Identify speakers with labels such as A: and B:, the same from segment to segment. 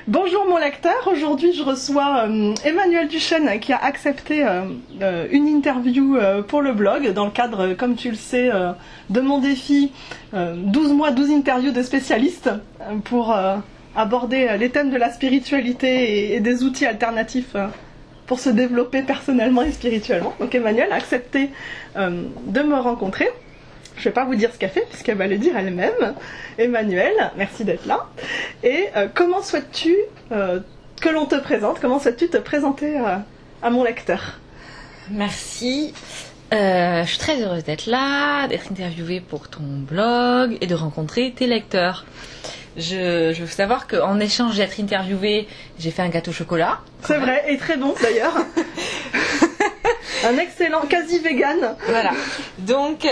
A: Bonjour mon lecteur, aujourd'hui je reçois Emmanuel Duchesne qui a accepté une interview pour le blog dans le cadre, comme tu le sais, de mon défi 12 mois, 12 interviews de spécialistes pour aborder les thèmes de la spiritualité et des outils alternatifs pour se développer personnellement et spirituellement. Donc Emmanuel a accepté de me rencontrer. Je ne vais pas vous dire ce qu'elle fait, puisqu'elle va le dire elle-même. Emmanuel, merci d'être là. Et comment souhaites-tu que l'on te présente? Comment souhaites-tu te présenter à mon lecteur?
B: Merci. Je suis très heureuse d'être là, d'être interviewée pour ton blog et de rencontrer tes lecteurs. Je veux savoir qu'en échange d'être interviewée, j'ai fait un gâteau au chocolat.
A: C'est vrai, et très bon d'ailleurs. Un excellent, quasi vegan.
B: Voilà. Donc,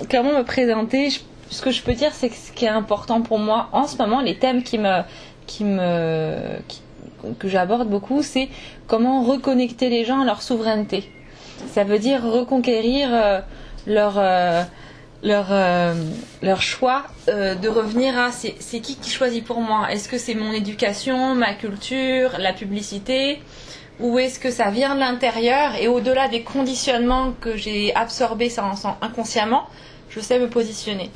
B: comment me présenter? Ce que je peux dire, c'est que ce qui est important pour moi en ce moment, les thèmes que j'aborde beaucoup, c'est comment reconnecter les gens à leur souveraineté. Ça veut dire reconquérir leur choix de revenir à c'est qui choisit pour moi? Est-ce que c'est mon éducation, ma culture, la publicité? Ou est-ce que ça vient de l'intérieur et au-delà des conditionnements que j'ai absorbés inconsciemment, je sais me positionner.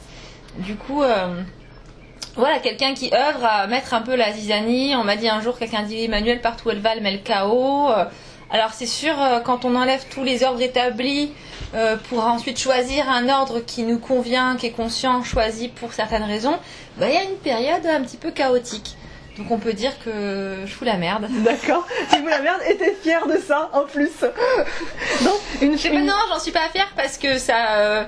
B: Du coup, voilà, quelqu'un qui œuvre à mettre un peu la zizanie. On m'a dit un jour, quelqu'un dit Emmanuel, partout où elle va, elle met le chaos. Alors c'est sûr, quand on enlève tous les ordres établis pour ensuite choisir un ordre qui nous convient, qui est conscient, choisi pour certaines raisons, il y a une période un petit peu chaotique. Donc on peut dire que je fous la merde.
A: D'accord, tu fous la merde et t'es fière de ça en plus.
B: Non, j'en suis pas fière parce que ça...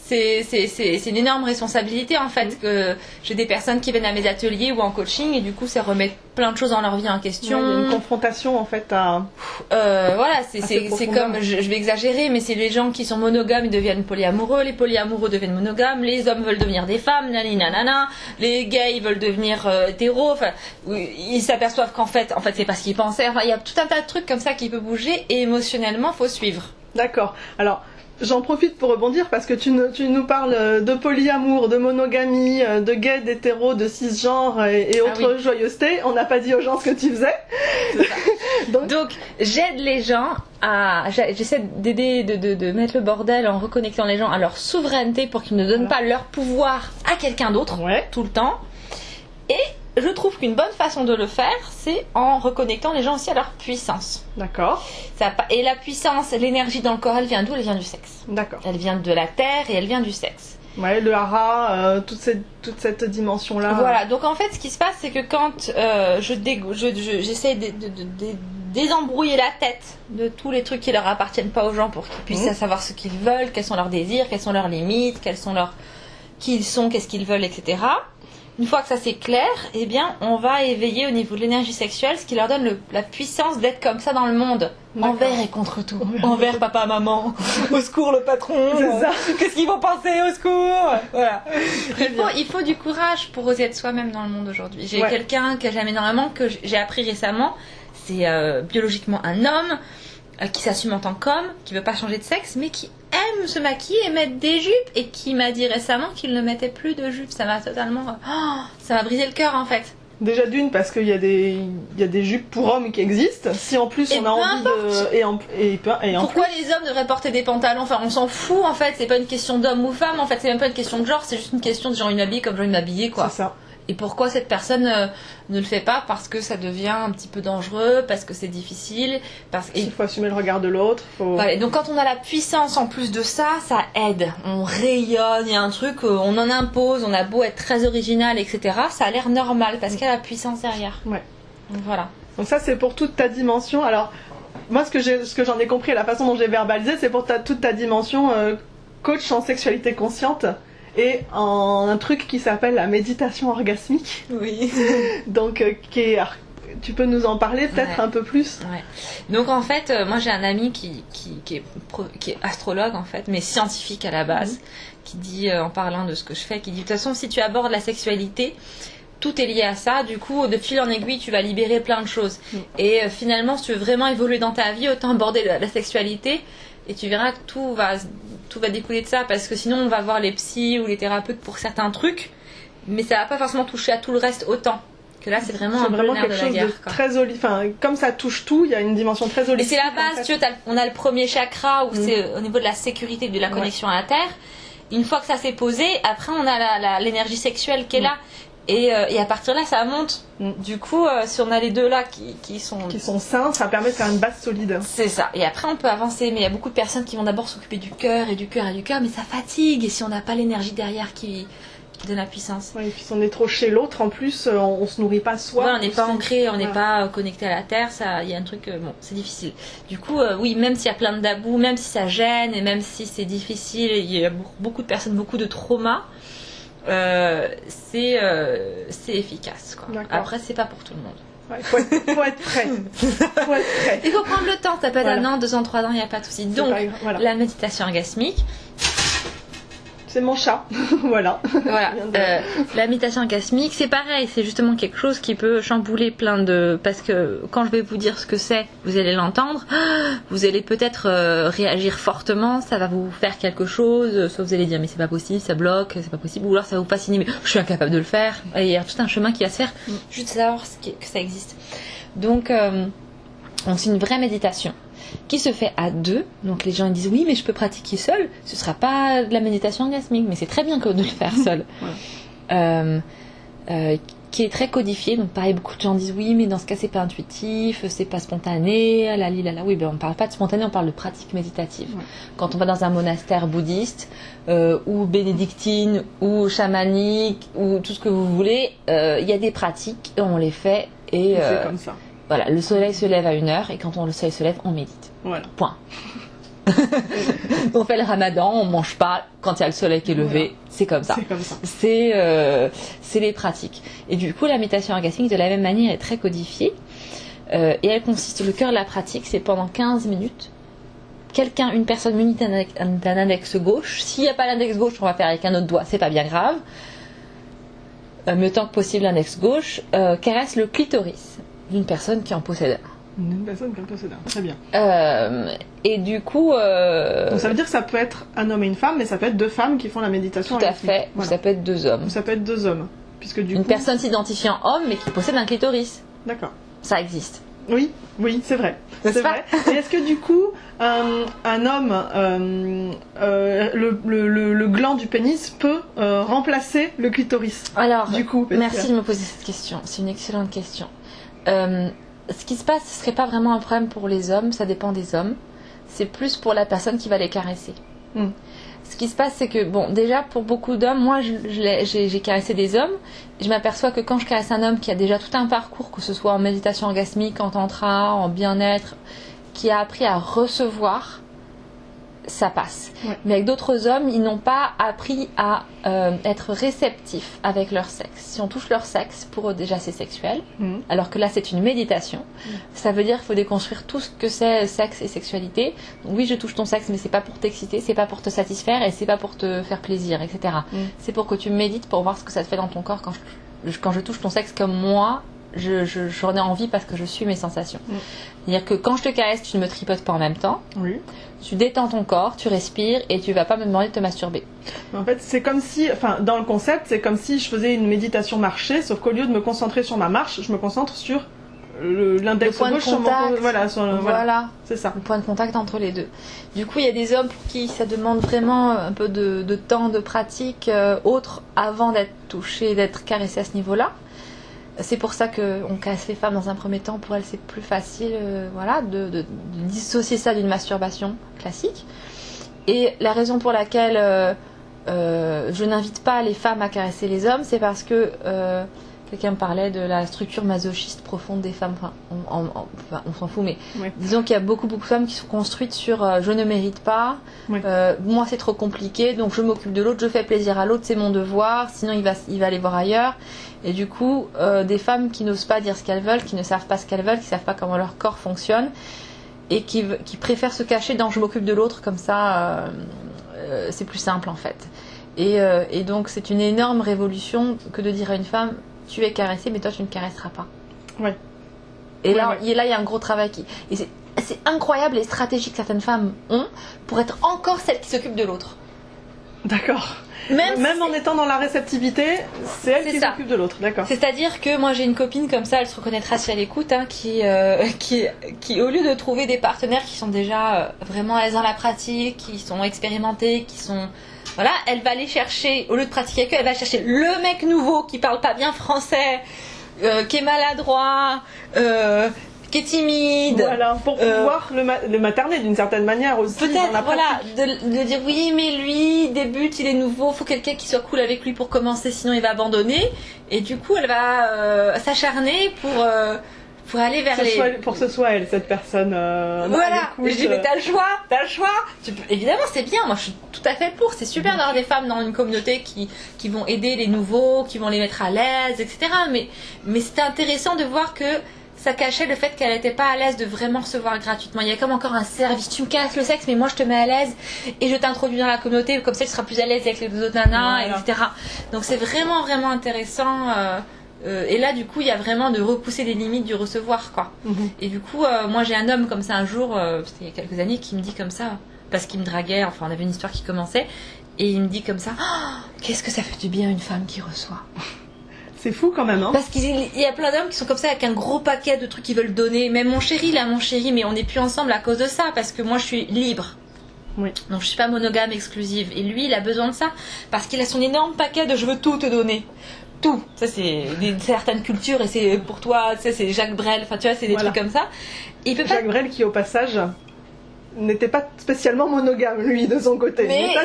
B: C'est une énorme responsabilité en fait, que j'ai des personnes qui viennent à mes ateliers ou en coaching et du coup ça remet plein de choses dans leur vie en question.
A: Il y a une confrontation en fait à...
B: voilà, c'est comme, je vais exagérer, mais c'est les gens qui sont monogames, ils deviennent polyamoureux, les polyamoureux deviennent monogames, les hommes veulent devenir des femmes, nanana, les gays veulent devenir hétéros, enfin, ils s'aperçoivent qu'en fait c'est pas ce qu'ils pensaient, enfin il y a tout un tas de trucs comme ça qui peut bouger et émotionnellement faut suivre.
A: D'accord, alors... J'en profite pour rebondir parce que tu nous parles de polyamour, de monogamie, de gay, d'hétéro, de cisgenre et autres joyeusetés. On n'a pas dit aux gens ce que tu faisais.
B: Donc j'aide les gens j'essaie d'aider, de mettre le bordel en reconnectant les gens à leur souveraineté pour qu'ils ne donnent pas leur pouvoir à quelqu'un d'autre tout le temps. Et je trouve qu'une bonne façon de le faire, c'est en reconnectant les gens aussi à leur puissance.
A: D'accord.
B: Et la puissance, l'énergie dans le corps, elle vient d'où? Elle vient du sexe.
A: D'accord.
B: Elle vient de la terre et elle vient du sexe.
A: Ouais, le hara, toute cette dimension-là.
B: Voilà, donc en fait, ce qui se passe, c'est que quand j'essaie de désembrouiller la tête de tous les trucs qui leur appartiennent pas aux gens pour qu'ils puissent savoir ce qu'ils veulent, quels sont leurs désirs, quelles sont leurs limites, qui ils sont, qu'est-ce qu'ils veulent, etc. Une fois que ça c'est clair, eh bien, on va éveiller au niveau de l'énergie sexuelle, ce qui leur donne la puissance d'être comme ça dans le monde. Envers et contre tout. Envers papa, maman. Au secours le patron.
A: C'est ça.
B: Qu'est-ce qu'ils vont penser? Au secours. Voilà. Il faut du courage pour oser être soi-même dans le monde aujourd'hui. J'ai quelqu'un que j'aime énormément, que j'ai appris récemment. C'est biologiquement un homme qui s'assume en tant qu'homme, qui veut pas changer de sexe, mais qui aime se maquiller et mettre des jupes, et qui m'a dit récemment qu'il ne mettait plus de jupes. Ça m'a totalement... ça m'a brisé le cœur en fait.
A: Déjà d'une, parce qu'il y a des jupes pour hommes qui existent. Si en plus on a envie de...
B: Pourquoi les hommes devraient porter des pantalons? Enfin, on s'en fout en fait. C'est pas une question d'homme ou femme. En fait, c'est même pas une question de genre. C'est juste une question de j'ai envie de m'habiller comme j'ai envie de m'habiller, quoi.
A: C'est ça.
B: Et pourquoi cette personne ne le fait pas? Parce que ça devient un petit peu dangereux, parce que c'est difficile,
A: il faut assumer le regard de l'autre.
B: Voilà. Donc quand on a la puissance en plus de ça, ça aide. On rayonne, il y a un truc, on en impose, on a beau être très original, etc. Ça a l'air normal parce qu'il y a la puissance derrière.
A: Ouais.
B: Donc voilà.
A: Donc ça c'est pour toute ta dimension. Alors moi ce que j'en ai compris, la façon dont j'ai verbalisé, c'est pour toute ta dimension coach en sexualité consciente. Et en un truc qui s'appelle la méditation orgasmique.
B: Oui.
A: Donc, tu peux nous en parler peut-être un peu plus?
B: Ouais. Donc en fait, moi j'ai un ami qui est astrologue en fait, mais scientifique à la base, qui dit, en parlant de ce que je fais, qui dit de toute façon si tu abordes la sexualité, tout est lié à ça, du coup de fil en aiguille tu vas libérer plein de choses. Et finalement si tu veux vraiment évoluer dans ta vie, autant aborder la sexualité. Et tu verras que tout va découler de ça, parce que sinon on va voir les psys ou les thérapeutes pour certains trucs, mais ça va pas forcément toucher à tout le reste autant Que là, c'est vraiment un peu le nerf
A: quelque
B: de la
A: chose
B: guerre.
A: de très enfin, comme ça touche tout, il y a une dimension très holistique.
B: Et c'est la base, tu vois, on a le premier chakra où c'est au niveau de la sécurité, de la connexion à la terre. Une fois que ça s'est posé, après on a l'énergie sexuelle qui est là. Et à partir de là, ça monte. Du coup, si on a les deux là qui sont
A: sains, ça permet de faire une base solide.
B: C'est ça. Et après, on peut avancer. Mais il y a beaucoup de personnes qui vont d'abord s'occuper du cœur et du cœur et du cœur, mais ça fatigue. Et si on n'a pas l'énergie derrière qui donne la puissance.
A: Ouais, et puis si on est trop chez l'autre, en plus, on se nourrit pas soi.
B: Ouais, on n'est pas ancré, on n'est pas connecté à la terre. Ça, il y a un truc. Bon, c'est difficile. Du coup, oui, même s'il y a plein de tabous, même si ça gêne et même si c'est difficile, il y a beaucoup de personnes, beaucoup de traumas. C'est efficace, quoi. Après, c'est pas pour tout le monde.
A: Ouais, faut être prêt.
B: Il faut prendre le temps. Ça peut être 1 an, 2 ans, 3 ans, il n'y a pas de souci. Donc, la méditation orgasmique.
A: C'est mon chat. Voilà.
B: La méditation orgasmique, c'est pareil. C'est justement quelque chose qui peut chambouler plein de... Parce que quand je vais vous dire ce que c'est, vous allez l'entendre. Vous allez peut-être réagir fortement. Ça va vous faire quelque chose. Soit vous allez dire, mais c'est pas possible, ça bloque, c'est pas possible. Ou alors ça va vous fasciner, mais je suis incapable de le faire. Et il y a tout un chemin qui va se faire. Juste savoir que ça existe. Donc c'est une vraie méditation qui se fait à 2. Donc les gens disent oui, mais je peux pratiquer seul. Ce sera pas de la méditation orgasmique, mais c'est très bien que de le faire seul. Qui est très codifié. Donc pareil, beaucoup de gens disent oui, mais dans ce cas c'est pas intuitif, c'est pas spontané. Oui, ben on parle pas de spontané, on parle de pratique méditative. Quand on va dans un monastère bouddhiste ou bénédictine ou chamanique ou tout ce que vous voulez, il y a des pratiques, on les fait et
A: c'est comme ça.
B: Voilà, le soleil se lève à 1h et quand le soleil se lève, on médite.
A: Voilà.
B: Point. On fait le ramadan, on mange pas quand il y a le soleil qui est levé. C'est comme ça.
A: C'est comme ça.
B: C'est les pratiques. Et du coup, la méditation orgasmique, de la même manière, est très codifiée. Et elle consiste, le cœur de la pratique, c'est pendant 15 minutes. Une personne munie d'un index gauche. S'il n'y a pas l'index gauche, on va faire avec un autre doigt, c'est pas bien grave. Mais autant que possible, l'index gauche caresse le clitoris d'une personne qui en possède un.
A: Une personne qui en possède un, très bien.
B: Et du coup...
A: Donc ça veut dire que ça peut être un homme et une femme, mais ça peut être 2 femmes qui font la méditation.
B: Tout à fait, ou ça peut être 2 hommes.
A: Ou ça peut être 2 hommes. Puisque
B: une personne s'identifiant homme, mais qui possède un clitoris.
A: D'accord.
B: Ça existe.
A: Oui, c'est vrai. C'est vrai. Et est-ce que du coup, un homme, le gland du pénis peut remplacer le clitoris?
B: Alors,
A: du coup,
B: merci de me poser cette question. C'est une excellente question. Ce qui se passe, ce serait pas vraiment un problème pour les hommes, ça dépend des hommes. C'est plus pour la personne qui va les caresser. Ce qui se passe, c'est que, bon, déjà, pour beaucoup d'hommes, moi, j'ai caressé des hommes. Je m'aperçois que quand je caresse un homme qui a déjà tout un parcours, que ce soit en méditation orgasmique, en tantra, en bien-être, qui a appris à recevoir, ça passe. Mais avec d'autres hommes, ils n'ont pas appris à être réceptifs avec leur sexe. Si on touche leur sexe, pour eux déjà c'est sexuel, alors que là c'est une méditation. Ça veut dire qu'il faut déconstruire tout ce que c'est sexe et sexualité. Donc, oui, je touche ton sexe, mais c'est pas pour t'exciter, c'est pas pour te satisfaire et c'est pas pour te faire plaisir, etc. C'est pour que tu médites, pour voir ce que ça te fait dans ton corps quand je touche ton sexe comme moi. J'en ai envie parce que je suis mes sensations. C'est-à-dire que quand je te caresse, tu ne me tripotes pas en même temps. Tu détends ton corps, tu respires et tu vas pas me demander de te masturber.
A: En fait, c'est comme si, dans le concept, c'est comme si je faisais une méditation marchée, sauf qu'au lieu de me concentrer sur ma marche, je me concentre sur l'index gauche sur mon... Voilà, c'est ça.
B: Le point de contact entre les deux. Du coup, il y a des hommes pour qui ça demande vraiment un peu de temps, de pratique autre avant d'être touché, d'être caressé à ce niveau-là. C'est pour ça qu'on caresse les femmes dans un premier temps. Pour elles, c'est plus facile de dissocier ça d'une masturbation classique. Et la raison pour laquelle je n'invite pas les femmes à caresser les hommes, c'est parce que quelqu'un me parlait de la structure masochiste profonde des femmes. On s'en fout, mais disons qu'il y a beaucoup de femmes qui sont construites sur je ne mérite pas, moi c'est trop compliqué, donc je m'occupe de l'autre, je fais plaisir à l'autre, c'est mon devoir, sinon il va aller voir ailleurs. Et du coup, des femmes qui n'osent pas dire ce qu'elles veulent, qui ne savent pas ce qu'elles veulent, qui ne savent pas comment leur corps fonctionne, et qui préfèrent se cacher dans je m'occupe de l'autre, comme ça, c'est plus simple en fait. Et donc c'est une énorme révolution que de dire à une femme, tu es caressée, mais toi tu ne caresseras pas. Et là, il y a un gros travail et c'est incroyable les stratégies que certaines femmes ont pour être encore celles qui s'occupent de l'autre.
A: D'accord. Même en étant dans la réceptivité, c'est elle qui
B: ça.
A: s'occupe de l'autre, d'accord.
B: C'est-à-dire que moi j'ai une copine comme ça, elle se reconnaîtra si elle écoute, hein, qui au lieu de trouver des partenaires qui sont déjà vraiment à l'aise dans la pratique, qui sont expérimentés, qui sont... Voilà, elle va aller chercher, au lieu de pratiquer avec eux, elle va chercher le mec nouveau qui parle pas bien français, qui est maladroit, qui est timide.
A: Voilà, pour pouvoir le materner d'une certaine manière aussi.
B: Peut-être,
A: dans la
B: voilà,
A: pratique.
B: de dire oui, mais lui, il débute, il est nouveau, faut quelqu'un qui soit cool avec lui pour commencer, sinon il va abandonner. Et du coup, elle va s'acharner pour aller vers
A: Pour que ce soit elle, cette personne.
B: Voilà, je dis, mais t'as le choix. Évidemment, c'est bien, moi je suis tout à fait pour. C'est super d'avoir des femmes dans une communauté qui vont aider les nouveaux, qui vont les mettre à l'aise, etc. Mais c'était intéressant de voir que ça cachait le fait qu'elle n'était pas à l'aise de vraiment recevoir gratuitement. Il y a comme encore un service. Tu me casses le sexe, mais moi je te mets à l'aise et je t'introduis dans la communauté. Comme ça, tu seras plus à l'aise avec les autres nanas, voilà. Etc. Donc c'est vraiment, vraiment intéressant. Et là, du coup, il y a vraiment de repousser les limites du recevoir, quoi. Et du coup, moi j'ai un homme comme ça un jour, c'était il y a quelques années, qui me dit comme ça, parce qu'il me draguait, enfin on avait une histoire qui commençait, et il me dit comme ça, oh, qu'est-ce que ça fait du bien une femme qui reçoit.
A: C'est fou quand même, hein.
B: Parce qu'il y a plein d'hommes qui sont comme ça avec un gros paquet de trucs qu'ils veulent donner. Même mon chéri, mais on n'est plus ensemble à cause de ça, parce que moi je suis libre.
A: Oui.
B: Donc je suis pas monogame exclusive. Et lui, il a besoin de ça parce qu'il a son énorme paquet de je veux tout te donner. Tout. Ça c'est certaines cultures et c'est pour toi, ça c'est Jacques Brel. Enfin tu vois, c'est des trucs comme ça. Et il peut
A: Jacques Brel qui au passage n'était pas spécialement monogame lui de son côté.
B: Mais ça,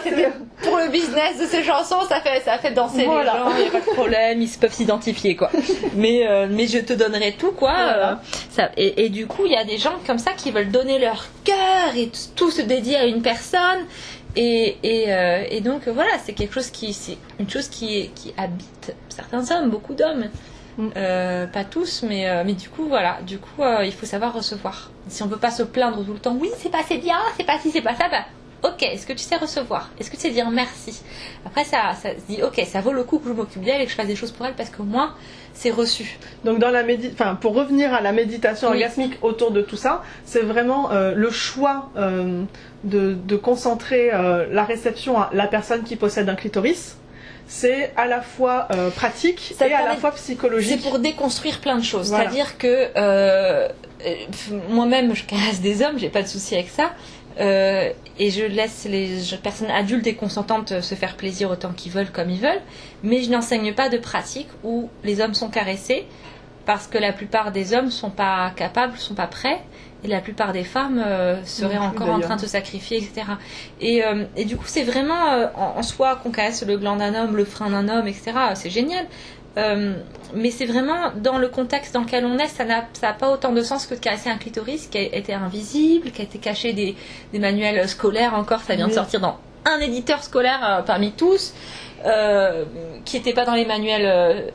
B: pour le business de ces chansons, ça fait danser les gens, il n'y a pas de problème, ils peuvent s'identifier quoi. mais je te donnerai tout quoi.
A: Voilà.
B: Et du coup, il y a des gens comme ça qui veulent donner leur cœur et tout se dédier à une personne. Et donc voilà, c'est une chose qui habite certains hommes, beaucoup d'hommes. Pas tous, mais du coup voilà, il faut savoir recevoir. Si on peut pas se plaindre tout le temps, oui c'est pas assez bien, c'est pas ci, c'est pas ça, bah ok, est-ce que tu sais recevoir, est-ce que tu sais dire merci. Après ça se dit ok, ça vaut le coup que je m'occupe d'elle et que je fasse des choses pour elle parce qu'au moins c'est reçu.
A: Donc dans pour revenir à la méditation orgasmique autour de tout ça, c'est vraiment le choix de concentrer la réception à la personne qui possède un clitoris. C'est à la fois pratique et à la fois psychologique.
B: C'est pour déconstruire plein de choses.
A: Voilà.
B: C'est-à-dire que moi-même, je caresse des hommes, j'ai pas de souci avec ça. Et je laisse les personnes adultes et consentantes se faire plaisir autant qu'ils veulent, comme ils veulent. Mais je n'enseigne pas de pratique où les hommes sont caressés parce que la plupart des hommes sont pas capables, sont pas prêts. Et la plupart des femmes seraient encore en train de se sacrifier, etc. Et du coup, c'est vraiment en soi qu'on caresse le gland d'un homme, le frein d'un homme, etc. C'est génial. Mais c'est vraiment dans le contexte dans lequel on est, ça n'a pas autant de sens que de caresser un clitoris qui a été invisible, qui a été caché des manuels scolaires encore. Ça vient de sortir dans un éditeur scolaire parmi tous. Qui n'était pas dans les manuels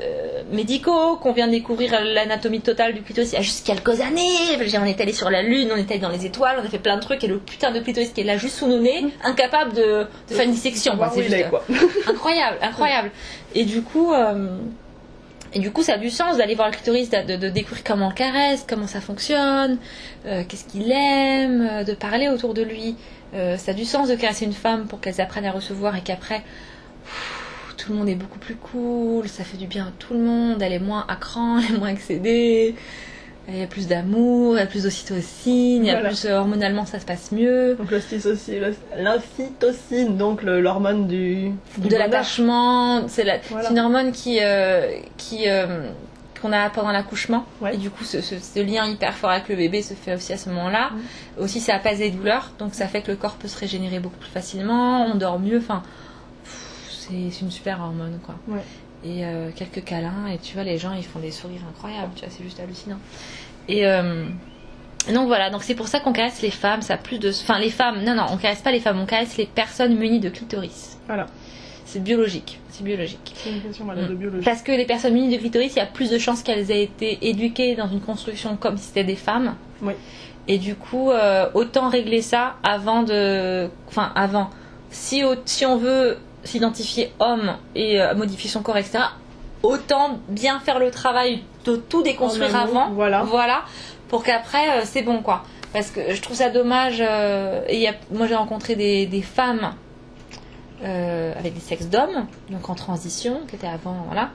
B: médicaux, qu'on vient de découvrir l'anatomie totale du clitoris il y a juste quelques années. On est allé sur la lune, on est allé dans les étoiles, on a fait plein de trucs et le putain de clitoris qui est là juste sous nos nez, incapable de faire une dissection. C'est juste incroyable. Et du coup, ça a du sens d'aller voir le clitoris, de découvrir comment on le caresse, comment ça fonctionne, qu'est-ce qu'il aime, de parler autour de lui. Ça a du sens de caresser une femme pour qu'elles apprennent à recevoir et qu'après tout le monde est beaucoup plus cool, ça fait du bien à tout le monde, elle est moins à cran, elle est moins excédée, il y a plus d'amour, il y a plus d'ocytocine, il y a plus hormonalement ça se passe mieux.
A: Donc l'ocytocine, donc l'hormone
B: de l'attachement, c'est une hormone qu'on a pendant l'accouchement, et du coup ce lien hyper fort avec le bébé se fait aussi à ce moment-là. Aussi ça apaise les douleurs, donc ça fait que le corps peut se régénérer beaucoup plus facilement, on dort mieux, enfin c'est une super hormone quoi. Et quelques câlins et tu vois les gens ils font des sourires incroyables, tu vois, c'est juste hallucinant. Et donc voilà, donc c'est pour ça qu'on caresse les femmes, ça a plus de, enfin les femmes, non on caresse pas les femmes, on caresse les personnes munies de clitoris.
A: Voilà.
B: C'est biologique.
A: C'est une question de biologie.
B: Parce que les personnes munies de clitoris, il y a plus de chances qu'elles aient été éduquées dans une construction comme si c'était des femmes.
A: Oui.
B: Et du coup, autant régler ça avant. Si on veut s'identifier homme et modifier son corps, etc., autant bien faire le travail de tout déconstruire avant. Voilà. Pour qu'après, c'est bon, quoi. Parce que je trouve ça dommage. Moi, j'ai rencontré des femmes avec des sexes d'hommes, donc en transition, qui étaient avant, voilà.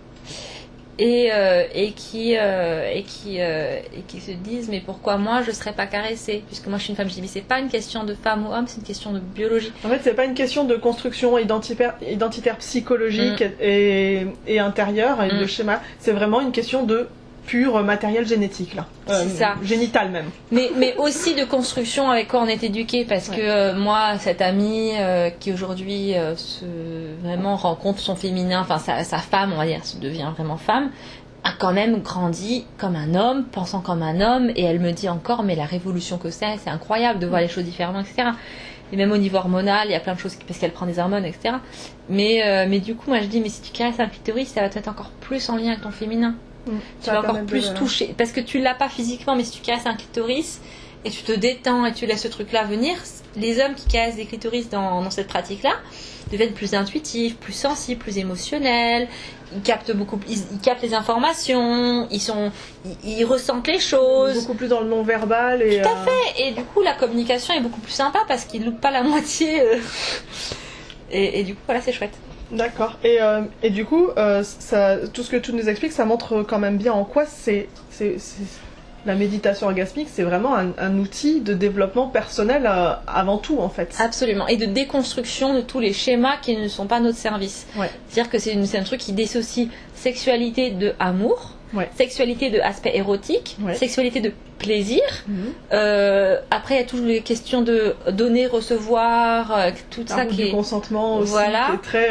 B: Et qui se disent mais pourquoi moi je serais pas caressée puisque moi je suis une femme. Je dis mais c'est pas une question de femme ou homme, c'est une question de biologie.
A: En fait c'est pas une question de construction identitaire psychologique et intérieure et de schéma, c'est vraiment une question de pur matériel génétique là.
B: C'est ça.
A: Génital même.
B: Mais aussi de construction avec quoi on est éduqué parce que moi cette amie qui aujourd'hui vraiment rencontre son féminin, enfin sa femme on va dire, devient vraiment femme, a quand même grandi comme un homme, pensant comme un homme, et elle me dit encore mais la révolution que c'est incroyable de voir les choses différemment, etc. Et même au niveau hormonal, il y a plein de choses parce qu'elle prend des hormones, etc. Mais du coup moi je dis mais si tu caresses un clitoris ça va être encore plus en lien avec ton féminin. Tu vas encore plus toucher parce que tu l'as pas physiquement, mais si tu caresses un clitoris et tu te détends et tu laisses ce truc là venir, les hommes qui caressent des clitoris dans cette pratique là deviennent plus intuitifs, plus sensibles, plus émotionnels, ils captent les informations, ils ressentent les choses
A: beaucoup plus dans le non verbal et
B: tout à fait, et du coup la communication est beaucoup plus sympa parce qu'ils loupent pas la moitié et du coup voilà, c'est chouette.
A: D'accord. Et du coup, tout ce que tu nous expliques, ça montre quand même bien en quoi la méditation orgasmique, c'est vraiment un outil de développement personnel avant tout, en fait.
B: Absolument. Et de déconstruction de tous les schémas qui ne sont pas notre service.
A: Ouais.
B: C'est-à-dire que c'est un truc qui dissocie sexualité de amour, sexualité de aspect érotique, sexualité de plaisir. Après, il y a toujours les questions de donner, recevoir, tout ça qui est...
A: consentement aussi, qui est très...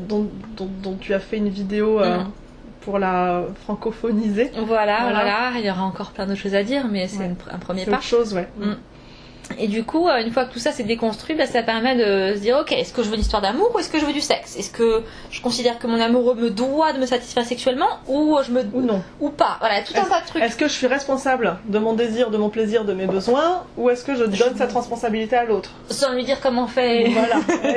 A: dont tu as fait une vidéo pour la francophoniser.
B: Voilà. Il y aura encore plein d'autres choses à dire, mais c'est un premier pas.
A: Autre chose,
B: Et du coup, une fois que tout ça s'est déconstruit, ça permet de se dire ok, est-ce que je veux l'histoire d'amour ou est-ce que je veux du sexe? Est-ce que je considère que mon amoureux me doit de me satisfaire sexuellement ou
A: non
B: ou pas? Voilà, tout un tas de trucs.
A: Est-ce que je suis responsable de mon désir, de mon plaisir, de mes besoins, ou est-ce que je donne cette responsabilité à l'autre
B: sans lui dire comment on fait?
A: Voilà.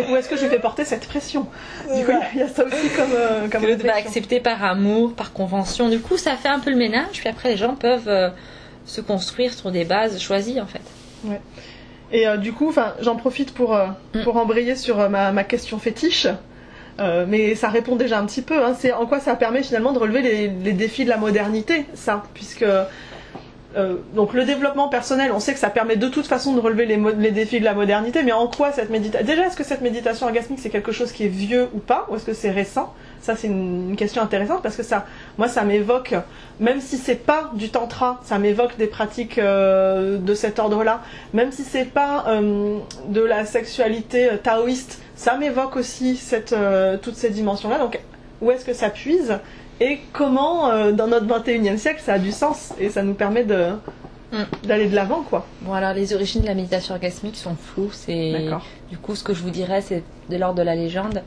A: Ou est-ce que je fais porter cette pression? Du coup, il y a ça aussi comme
B: que accepter par amour, par convention. Du coup, ça fait un peu le ménage. Puis après, les gens peuvent se construire sur des bases choisies en fait.
A: Ouais. Et du coup, j'en profite pour embrayer sur ma question fétiche, mais ça répond déjà un petit peu. C'est en quoi ça permet finalement de relever les défis de la modernité, ça, puisque donc le développement personnel, on sait que ça permet de toute façon de relever les défis de la modernité, mais en quoi cette méditation... Déjà, est-ce que cette méditation orgasmique, c'est quelque chose qui est vieux ou pas, ou est-ce que c'est récent? Ça, c'est une question intéressante parce que moi, ça m'évoque, même si c'est pas du tantra, ça m'évoque des pratiques de cet ordre-là. Même si c'est pas de la sexualité taoïste, ça m'évoque aussi toutes ces dimensions-là. Donc, où est-ce que ça puise? Et comment, dans notre 21e siècle, ça a du sens et ça nous permet d'aller de l'avant, quoi.
B: Bon, alors les origines de la méditation orgasmique sont floues. Du coup, ce que je vous dirais, c'est de l'ordre de la légende.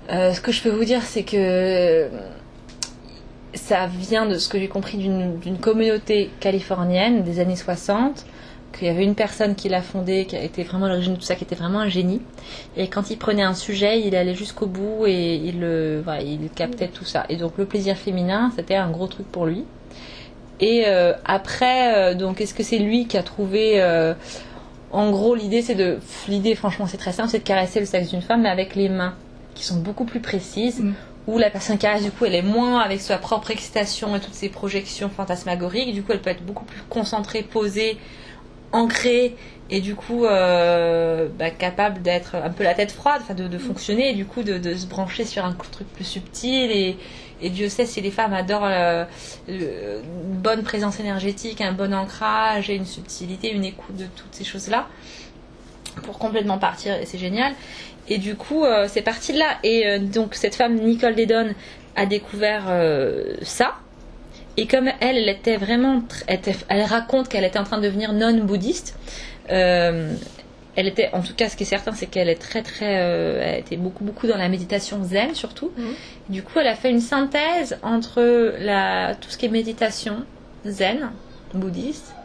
B: Ce que je peux vous dire, c'est que ça vient de ce que j'ai compris d'une communauté californienne des années 60, qu'il y avait une personne qui l'a fondée, qui a été vraiment à l'origine de tout ça, qui était vraiment un génie. Et quand il prenait un sujet, il allait jusqu'au bout et il captait tout ça. Et donc le plaisir féminin, c'était un gros truc pour lui. Et après, donc est-ce que c'est lui qui a trouvé... en gros, l'idée, franchement, c'est très simple, c'est de caresser le sexe d'une femme, mais avec les mains, qui sont beaucoup plus précises, où la personne caresse, du coup, elle est moins avec sa propre excitation et toutes ses projections fantasmagoriques. Du coup, elle peut être beaucoup plus concentrée, posée, ancrée, et du coup, capable d'être un peu la tête froide, de fonctionner, et du coup, de se brancher sur un truc plus subtil. Et Dieu sait si les femmes adorent une bonne présence énergétique, un bon ancrage et une subtilité, une écoute de toutes ces choses-là, pour complètement partir, et c'est génial. Et du coup, c'est parti de là. Et donc, cette femme, Nicole Dedon, a découvert ça. Et comme elle était vraiment... Elle raconte qu'elle était en train de devenir nonne bouddhiste. Elle était... En tout cas, ce qui est certain, c'est qu'elle est elle était beaucoup dans la méditation zen, surtout. Du coup, elle a fait une synthèse entre tout ce qui est méditation zen, bouddhiste,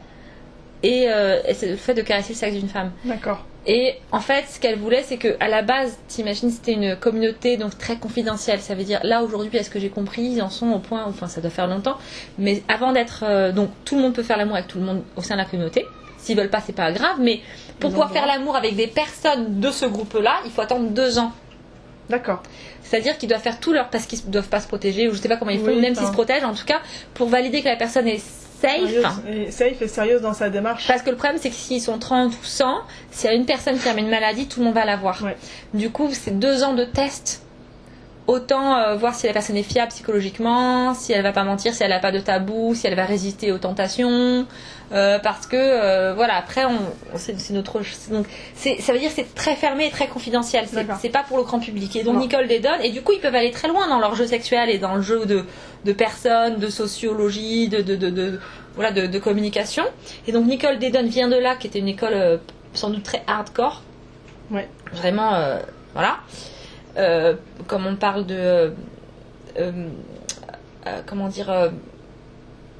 B: et c'est le fait de caresser le sexe d'une femme.
A: D'accord.
B: Et en fait, ce qu'elle voulait, c'est qu'à la base, t'imagines, c'était une communauté donc très confidentielle. Ça veut dire, là aujourd'hui, à ce que j'ai compris, ils en sont au point, enfin ça doit faire longtemps, mais avant d'être... donc tout le monde peut faire l'amour avec tout le monde au sein de la communauté. S'ils veulent pas, c'est pas grave, mais pour pouvoir faire l'amour avec des personnes de ce groupe-là, il faut attendre 2 ans.
A: D'accord.
B: C'est-à-dire qu'ils doivent faire tout leur... parce qu'ils ne doivent pas se protéger, ou je sais pas comment ils font, même s'ils se protègent, en tout cas, pour valider que la personne est
A: safe et sérieuse dans sa démarche.
B: Parce que le problème, c'est que s'ils sont 30 ou 100, s'il y a une personne qui a une maladie, tout le monde va l'avoir. Ouais. Du coup, c'est 2 ans de tests. Autant voir si la personne est fiable psychologiquement, si elle va pas mentir, si elle n'a pas de tabou, si elle va résister aux tentations, parce que voilà, après c'est notre, donc ça veut dire que c'est très fermé et très confidentiel, c'est pas pour le grand public. Et donc Nicole Dedon, et du coup ils peuvent aller très loin dans leur jeu sexuel et dans le jeu de personnes, de sociologie, de communication. Et donc Nicole Dedon vient de là, qui était une école sans doute très hardcore, vraiment voilà. Comme on parle de comment dire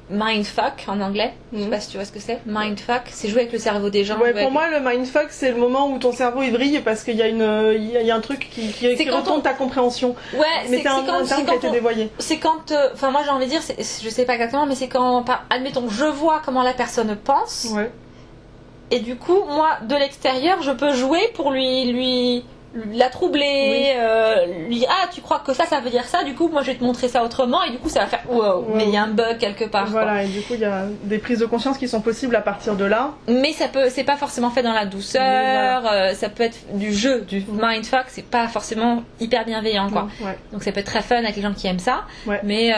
B: mindfuck en anglais, je sais pas si tu vois ce que c'est. Mindfuck, c'est jouer avec le cerveau des gens.
A: Ouais, pour moi le mindfuck c'est le moment où ton cerveau il brille parce qu'il y a un truc qui retourne ta compréhension.
B: Ouais,
A: mais c'est un terme qui a été dévoyé.
B: C'est quand enfin moi j'ai envie de dire, je sais pas exactement, mais c'est quand admettons je vois comment la personne pense. Ouais. Et du coup moi de l'extérieur je peux jouer pour lui la troubler, lui dire tu crois que ça veut dire ça, du coup moi je vais te montrer ça autrement et du coup ça va faire wow, mais il y a un bug quelque part.
A: Voilà, et du coup il y a des prises de conscience qui sont possibles à partir de là.
B: Mais c'est pas forcément fait dans la douceur, ça peut être du jeu, du mindfuck, c'est pas forcément hyper bienveillant quoi. Donc ça peut être très fun avec les gens qui aiment ça, mais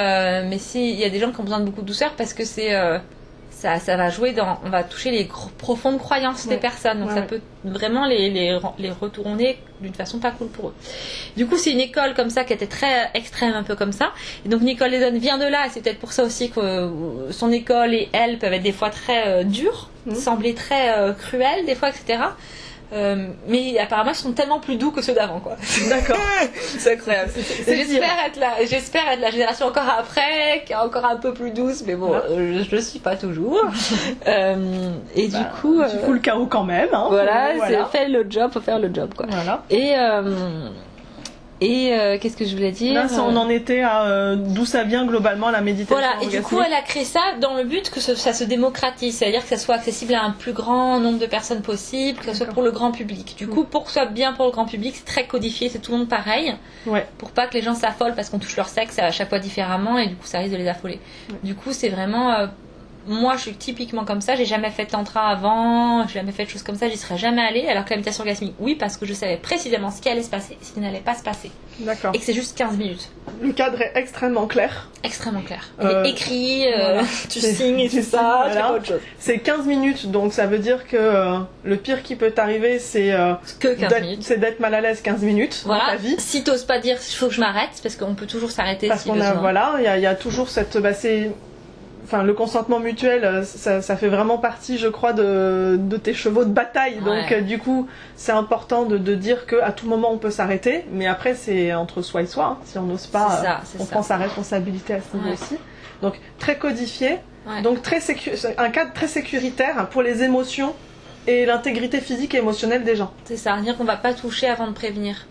B: si il y a des gens qui ont besoin de beaucoup de douceur parce que c'est ça va jouer on va toucher les profondes croyances des personnes, donc ça peut vraiment les retourner d'une façon pas cool pour eux. Du coup c'est une école comme ça qui était très extrême, un peu comme ça, et donc Nicole Dedon vient de là, et c'est peut-être pour ça aussi que son école et elle peuvent être des fois très dures, sembler très cruelles des fois, etc. Mais apparemment ils sont tellement plus doux que ceux d'avant quoi.
A: D'accord.
B: C'est incroyable. J'espère être la génération encore après qui est encore un peu plus douce, mais bon je le suis pas toujours. Et du coup
A: tu fous le chaos quand même hein,
B: voilà. Fait le job, faut faire le job quoi.
A: Voilà.
B: Et qu'est-ce que je voulais dire?
A: Là, on en était à d'où ça vient globalement la méditation.
B: Voilà, et du coup elle a créé ça dans le but que ça se démocratise, c'est-à-dire que ça soit accessible à un plus grand nombre de personnes possible, que ça soit pour le grand public. Du coup, pour que ce soit bien pour le grand public, c'est très codifié, c'est tout le monde pareil, pour pas que les gens s'affolent parce qu'on touche leur sexe à chaque fois différemment, et du coup ça risque de les affoler. Du coup c'est vraiment... moi je suis typiquement comme ça, j'ai jamais fait de tantra avant, j'ai jamais fait de choses comme ça, j'y serais jamais allée, alors que la méditation orgasmique oui, parce que je savais précisément ce qui allait se passer et ce qui n'allait pas se passer.
A: D'accord.
B: Et que c'est juste 15 minutes.
A: Le cadre est extrêmement clair.
B: Extrêmement clair. Il est écrit, tu signes et tout ça,
A: voilà.
B: C'est pas autre chose.
A: C'est 15 minutes, donc ça veut dire que le pire qui peut t'arriver c'est d'être mal à l'aise 15 minutes dans ta vie.
B: Si t'oses pas dire il faut que je m'arrête, parce qu'on peut toujours s'arrêter
A: parce
B: si
A: qu'on
B: besoin.
A: il y a toujours cette... le consentement mutuel, ça fait vraiment partie, je crois, de tes chevaux de bataille. Donc, du coup, c'est important de dire qu'à tout moment, on peut s'arrêter. Mais après, c'est entre soi et soi. Hein. Si on n'ose pas, on prend sa responsabilité à ce niveau aussi. Donc, très codifié. Donc, un cadre très sécuritaire pour les émotions et l'intégrité physique et émotionnelle des gens.
B: C'est ça, c'est-à-dire qu'on va pas toucher avant de prévenir.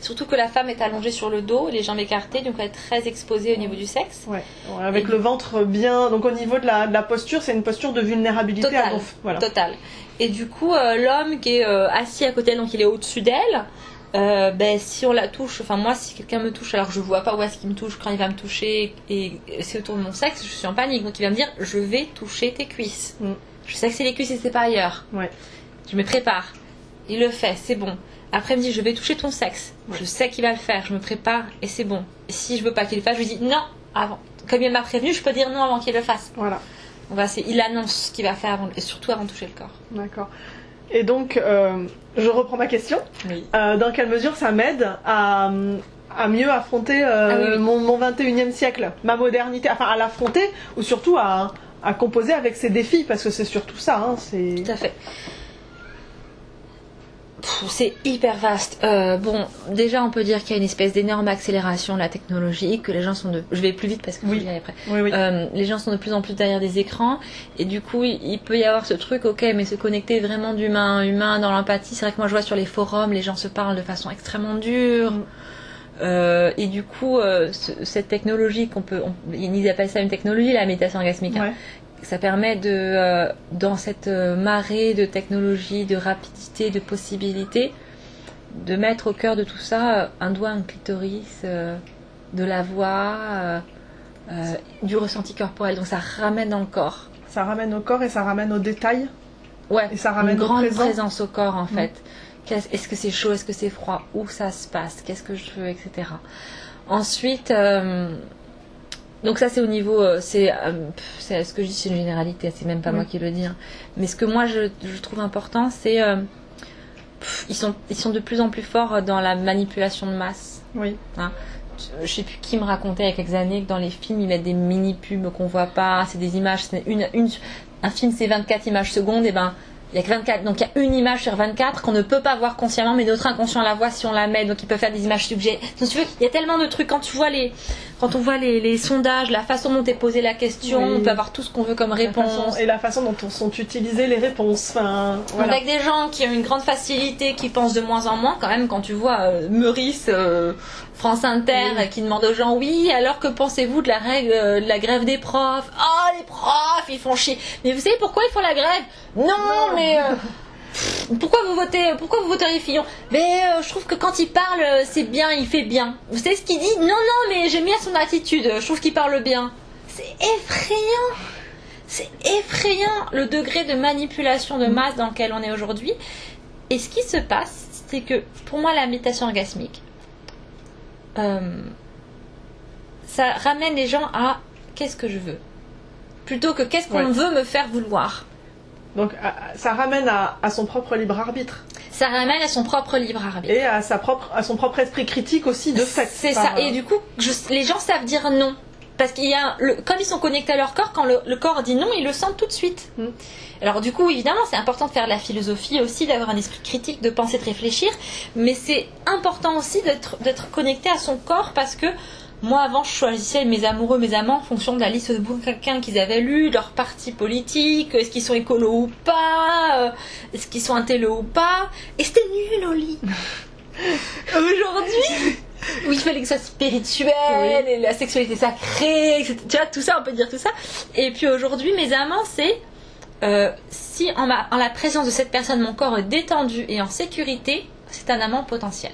B: Surtout que la femme est allongée sur le dos, les jambes écartées, donc elle est très exposée au niveau du sexe.
A: Avec le ventre bien... Donc au niveau de la posture, c'est une posture de vulnérabilité.
B: Totale. Et du coup, l'homme qui est assis à côté, donc il est au-dessus d'elle, si on la touche, moi si quelqu'un me touche alors que je vois pas où est-ce qu'il me touche, quand il va me toucher et c'est autour de mon sexe, je suis en panique. Donc il va me dire, je vais toucher tes cuisses. Je sais que c'est les cuisses et c'est pas ailleurs. Je me prépare. Il le fait, c'est bon. Après, il me dit, je vais toucher ton sexe. Je sais qu'il va le faire, je me prépare et c'est bon. Et si je veux pas qu'il le fasse, je lui dis non avant. Comme il m'a prévenu, je peux dire non avant qu'il le fasse. Voilà. Donc, il annonce ce qu'il va faire et surtout avant de toucher le corps.
A: D'accord. Et donc, je reprends ma question. Oui. Dans quelle mesure ça m'aide à mieux affronter mon 21e siècle, ma modernité, à l'affronter ou surtout à composer avec ses défis, parce que c'est surtout ça. Hein,
B: Tout à fait. C'est hyper vaste. Déjà, on peut dire qu'il y a une espèce d'énorme accélération de la technologie, que les gens sont je vais plus vite parce que je vais y aller après. Oui. Les gens sont de plus en plus derrière des écrans, et du coup, il peut y avoir ce truc, mais se connecter vraiment d'humain à humain dans l'empathie. C'est vrai que moi, je vois sur les forums, les gens se parlent de façon extrêmement dure. Et du coup, cette technologie ils appellent ça une technologie, la méditation orgasmique. Ça permet dans cette marée de technologie, de rapidité, de possibilités, de mettre au cœur de tout ça un doigt, un clitoris, de la voix, du ressenti corporel. Donc ça ramène dans le corps.
A: Ça ramène au corps et ça ramène au détail.
B: Ouais,
A: et ça ramène
B: une grande
A: au
B: présence au corps en fait. Est-ce que c'est chaud, est-ce que c'est froid, où ça se passe, qu'est-ce que je veux, etc. Ensuite, donc ça c'est au niveau, c'est ce que je dis, c'est une généralité, c'est même pas moi qui le dis. Hein. Mais ce que moi je trouve important, c'est ils sont de plus en plus forts dans la manipulation de masse.
A: Oui.
B: Hein. Je sais plus qui me racontait il y a quelques années que dans les films ils mettent des mini pubs qu'on voit pas, c'est des images, un film c'est 24 images secondes, et ben il y a que 24, donc il y a une image sur 24 qu'on ne peut pas voir consciemment, mais notre inconscient la voit si on la met, donc ils peuvent faire des images suggérées. Donc tu veux, il y a tellement de trucs, quand on voit les sondages, la façon dont est posée la question, on peut avoir tout ce qu'on veut comme réponse.
A: Et la façon dont sont utilisées les réponses. Enfin, voilà.
B: Avec des gens qui ont une grande facilité, qui pensent de moins en moins, quand même, quand tu vois Meurice, France Inter, qui demande aux gens, oui, alors que pensez-vous de la grève des profs? Oh, les profs, ils font chier. Mais vous savez pourquoi ils font la grève? Non, mais... pourquoi vous voteriez Fillon? Mais je trouve que quand il parle, c'est bien, il fait bien. Vous savez ce qu'il dit? Non, mais j'aime bien son attitude, je trouve qu'il parle bien. C'est effrayant. C'est effrayant le degré de manipulation de masse dans lequel on est aujourd'hui. Et ce qui se passe, c'est que pour moi, la méditation orgasmique, ça ramène les gens à qu'est-ce que je veux, plutôt que qu'est-ce qu'on veut me faire vouloir.
A: Donc ça ramène à son propre libre arbitre.
B: Ça ramène à son propre libre arbitre.
A: Et à son propre esprit critique aussi de fait.
B: C'est ça. Et du coup, les gens savent dire non. Parce qu'il y a comme ils sont connectés à leur corps, quand le corps dit non, ils le sentent tout de suite. Alors du coup, évidemment, c'est important de faire de la philosophie aussi, d'avoir un esprit critique, de penser, de réfléchir. Mais c'est important aussi d'être connecté à son corps, parce que moi, avant, je choisissais mes amoureux, mes amants en fonction de la liste de bouquins qu'ils avaient lus, leur parti politique, est-ce qu'ils sont écolos ou pas, est-ce qu'ils sont intello ou pas. Et c'était nul au lit. Aujourd'hui, où il fallait que ce soit spirituel, et la sexualité sacrée, etc. Tu vois, tout ça, on peut dire tout ça. Et puis aujourd'hui, mes amants, c'est si en la présence de cette personne, mon corps est détendu et en sécurité, c'est un amant potentiel.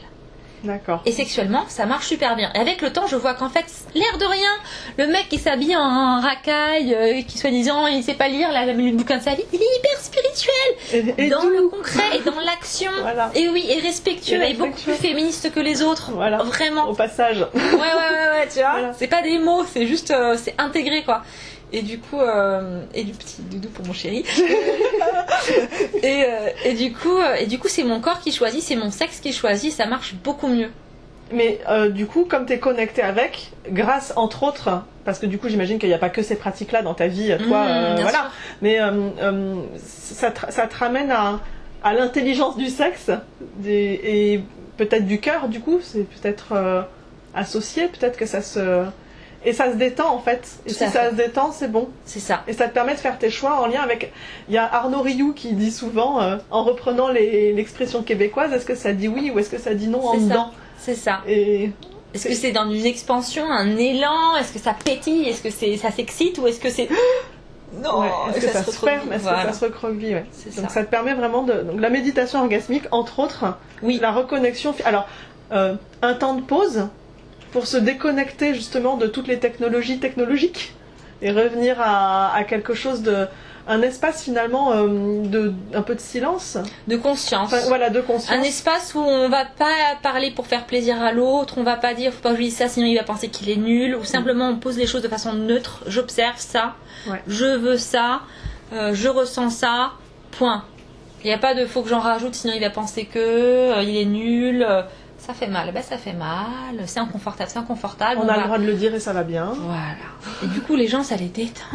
A: D'accord.
B: Et sexuellement, ça marche super bien. Et avec le temps, je vois qu'en fait, l'air de rien, le mec qui s'habille en racaille, qui soi-disant il sait pas lire, le bouquin de sa vie, il est hyper spirituel. Et dans le concret et dans l'action. Voilà. Et oui, et respectueux, et beaucoup plus féministe que les autres.
A: Voilà.
B: Vraiment.
A: Au passage.
B: Ouais, tu vois. Voilà. C'est pas des mots, c'est juste, c'est intégré quoi. Et du coup, et du petit doudou pour mon chéri. et du coup, c'est mon corps qui choisit, c'est mon sexe qui choisit, ça marche beaucoup mieux.
A: Mais du coup, comme tu es connecté avec, grâce entre autres, parce que du coup, j'imagine qu'il n'y a pas que ces pratiques-là dans ta vie, toi, voilà. Sûr. Mais ça te ramène à l'intelligence du sexe et peut-être du cœur. Du coup, c'est peut-être associé, peut-être que ça se et ça se détend en fait. Et si ça se détend, c'est bon.
B: C'est ça.
A: Et ça te permet de faire tes choix en lien avec... Il y a Arnaud Rioux qui dit souvent, en reprenant l'expression québécoise, est-ce que ça dit oui ou est-ce que ça dit non en dedans?
B: C'est ça.
A: Et...
B: Est-ce que c'est dans une expansion, un élan? Est-ce que ça pétille? Est-ce que ça s'excite? Ou est-ce que c'est... Non,
A: est-ce que ça se ferme? Est-ce que ça se recroqueville? Donc ça te permet vraiment de... Donc la méditation orgasmique, entre autres, la reconnexion... Alors, un temps de pause... pour se déconnecter justement de toutes les technologies technologiques et revenir à quelque chose un espace finalement un peu de silence,
B: de conscience.
A: Enfin, voilà, de conscience.
B: Un espace où on va pas parler pour faire plaisir à l'autre, on va pas dire faut pas que je dise ça sinon il va penser qu'il est nul, ou simplement on pose les choses de façon neutre, j'observe ça, je veux ça, je ressens ça, point. Il n'y a pas de faut que j'en rajoute sinon il va penser que il est nul. Ça fait mal, ça fait mal, c'est inconfortable.
A: On a le droit de le dire et ça va bien.
B: Voilà. Et du coup, les gens, ça les détend.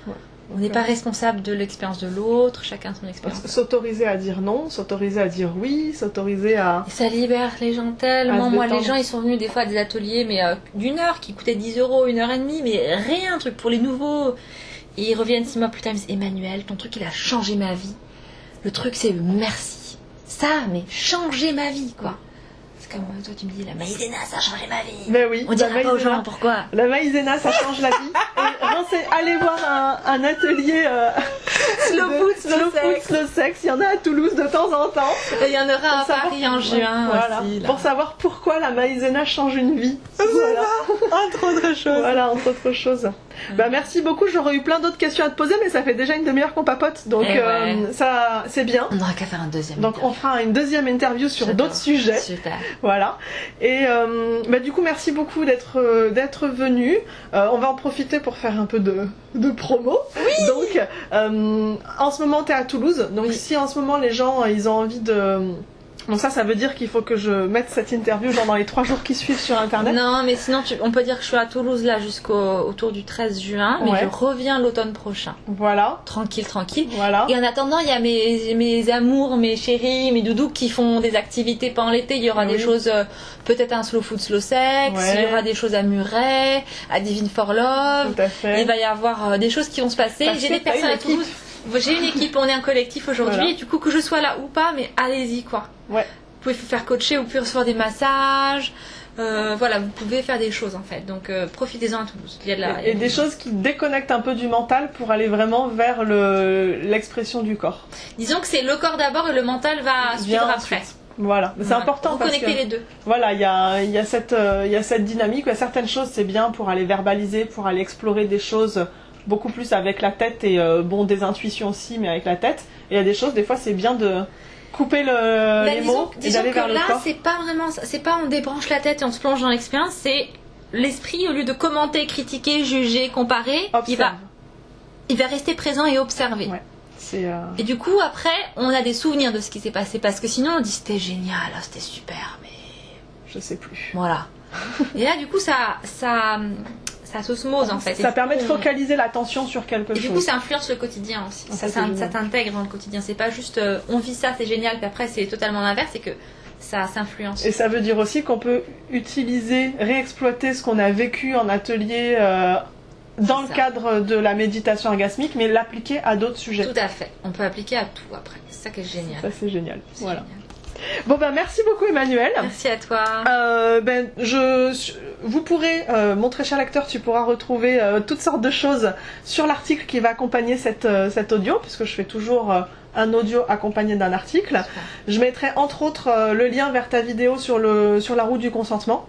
B: Ouais. On n'est pas responsable de l'expérience de l'autre, chacun son expérience.
A: S'autoriser à dire non, s'autoriser à dire oui, s'autoriser à...
B: Et ça libère les gens tellement. Moi, les gens, ils sont venus des fois à des ateliers mais d'une heure qui coûtaient 10 €, 1h30, mais rien, un truc pour les nouveaux. Et ils reviennent 6 mois plus tard, ils me disent Emmanuel, ton truc, il a changé ma vie. Le truc, c'est le merci. Ça, mais changer ma vie, quoi. c'est comme toi, tu me dis la maïzena, ça a changé ma vie.
A: Ben oui.
B: On dirait pas aux gens pourquoi.
A: La maïzena, ça change la vie. Et allez voir un atelier
B: Slow food,
A: slow sex. Il y en a à Toulouse de temps en temps.
B: Et il y en aura à Paris en juin
A: voilà.
B: aussi. Là.
A: Pour savoir pourquoi la maïzena change une vie.
B: Voilà. Entre autres choses.
A: Voilà, entre autres choses. Bah merci beaucoup, j'aurais eu plein d'autres questions à te poser, mais ça fait déjà une demi-heure qu'on papote, donc ça c'est bien.
B: On n'aura qu'à faire un deuxième.
A: Donc on fera une deuxième interview sur d'autres sujets.
B: Super.
A: Voilà. Et bah du coup merci beaucoup d'être venu. On va en profiter pour faire un peu de promo.
B: Oui.
A: Donc en ce moment t'es à Toulouse, donc si en ce moment les gens ils ont envie de bon ça veut dire qu'il faut que je mette cette interview genre dans les 3 jours qui suivent sur internet.
B: Non mais sinon on peut dire que je suis à Toulouse là autour du 13 juin, mais je reviens l'automne prochain.
A: Voilà.
B: Tranquille.
A: Voilà.
B: Et en attendant il y a mes amours, mes chéris, mes doudous qui font des activités pendant l'été. Il y aura des choses, peut-être un slow food, slow sex, il y aura des choses à Muret, à Divine for Love.
A: Tout à fait.
B: Il va y avoir des choses qui vont se passer. J'ai des personnes à Toulouse. J'ai une équipe, on est un collectif aujourd'hui, et du coup que je sois là ou pas, mais allez-y quoi.
A: Ouais.
B: Vous pouvez faire coacher, vous pouvez recevoir des massages, voilà, vous pouvez faire des choses en fait. Donc profitez-en à Toulouse. Il y a
A: des choses qui déconnectent un peu du mental pour aller vraiment vers l'expression du corps.
B: Disons que c'est le corps d'abord et le mental va suivre après.
A: Voilà, c'est important parce
B: connecter
A: que
B: les deux.
A: Voilà, il y a cette dynamique. Certaines choses c'est bien pour aller verbaliser, pour aller explorer des choses beaucoup plus avec la tête et des intuitions aussi, mais avec la tête. Et il y a des choses, des fois c'est bien de couper les mots et d'aller vers le corps.
B: Là, c'est pas vraiment, c'est pas on débranche la tête et on se plonge dans l'expérience, c'est l'esprit au lieu de commenter, critiquer, juger, comparer, il va rester présent et observer.
A: Ouais.
B: Et du coup après, on a des souvenirs de ce qui s'est passé parce que sinon on dit c'était génial, c'était super, mais
A: je sais plus.
B: Voilà. Et là du coup ça s'osmose en fait.
A: Ça permet de focaliser l'attention sur quelque chose.
B: Et du coup, ça influence le quotidien aussi. Ça t'intègre dans le quotidien. C'est pas juste on vit ça, c'est génial, puis après c'est totalement l'inverse, c'est que ça s'influence.
A: Et ça veut dire aussi qu'on peut réexploiter ce qu'on a vécu en atelier dans le cadre de la méditation orgasmique, mais l'appliquer à d'autres sujets.
B: Tout à fait. On peut appliquer à tout après. C'est ça qui est génial.
A: Ça c'est génial. Voilà. Génial. Bon merci beaucoup Emmanuelle.
B: Merci à toi.
A: Vous pourrez, mon très cher lecteur, tu pourras retrouver toutes sortes de choses sur l'article qui va accompagner cet audio, puisque je fais toujours un audio accompagné d'un article. Super. Je mettrai entre autres le lien vers ta vidéo sur la route du consentement,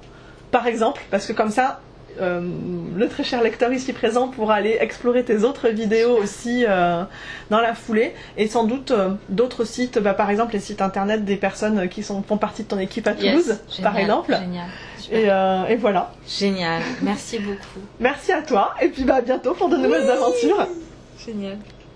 A: par exemple, parce que comme ça, le très cher lecteur ici présent pourra aller explorer tes autres vidéos aussi dans la foulée, et sans doute d'autres sites, par exemple les sites internet des personnes qui font partie de ton équipe à Toulouse, par exemple.
B: Génial.
A: Et voilà.
B: Génial, merci beaucoup.
A: Merci à toi, et puis à bientôt pour de nouvelles aventures.
B: Génial.